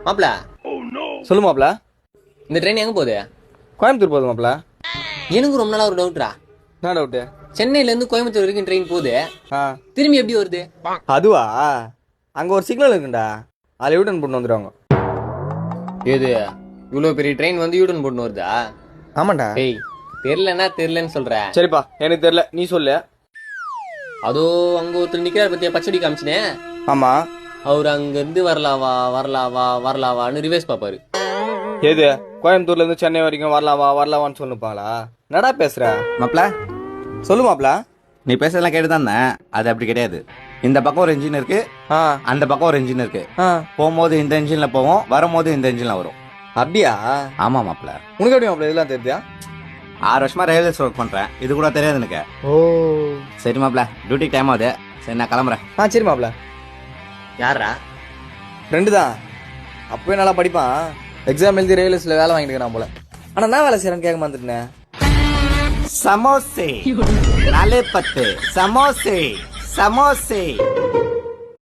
மாப்ள சொல்லு மாப்ள. இந்த ட்ரெயின் எங்க போகுது? கோயம்புத்தூர் போகுது மாப்ள. எனக்கு ரொம்ப நாளா ஒரு டவுட்ரா. என்ன டவுட்டு? சென்னையில இருந்து கோயம்புத்தூர் வரைக்கும் ட்ரெயின் போகுது, திரும்பி எப்படி வருது? அதுவா, அங்க ஒரு சிக்னல் இருக்குண்டா, அதில் யூட்டன் போட்டு வந்துடுவாங்க. ஏது இவ்வளவு பெரிய ட்ரெயின் வந்து யூட்டன் போட்டு வருதா? ஆமாண்டா. டேய் தெரியலன்னா தெரியலன்னு சொல்ற. சரிப்பா, எனக்கு தெரியல, நீ சொல்லு. அதோ அங்க ஒருத்தர் நிக்கிறார் பத்தியா, பச்சடி காமிச்சினே. ஆமா. அவர் அங்க இருந்து வரலாவா வரலாவா வரலாவான்னு ரிவேஸ் பாப்பாரு. ஏது கோயம்புத்தூர்ல இருந்து சென்னை வரைக்கும் வரலாவா வரலாவான்னு சொல்லுப்பாங்களா? என்னடா பேசுற மாப்ள? சொல்லு மாப்ள. நீ பேசுறதெல்லாம் கேட்டுதான் அது அப்படி கிடையாது. இந்த பக்கம் ஒரு இன்ஜின் இருக்கு, அந்த பக்கம் ஒரு இன்ஜின் இருக்கு. போகும்போது இந்த இன்ஜின்ல போவோம், வரும்போது இந்த இன்ஜின்ல வரும். அப்படியா? ஆமா மாப்ள. உனக்கு எப்படி மாப்ள இதெல்லாம் தெரியுதா? 6 வருஷமா ரயில்வேஸ் ஒர்க் பண்றேன், இது கூட தெரியாது எனக்கு. ஓ சரி மாப்ள, டியூட்டி டைம் ஆகுது, சரி நான் கிளம்புறேன். சரி மாப்ள. யாரா? ஃப்ரெண்டு தான், அப்பவே நல்லா படிப்பான். எக்ஸாம் எழுதி ரயில்வேஸ்ல வேலை வாங்கிட்டு இருக்கிறான் போல. ஆனா நான் வேலை செய்யறேன்னு கேட்க மாட்டேன். சமோசே 4 10 சமோசே சமோசே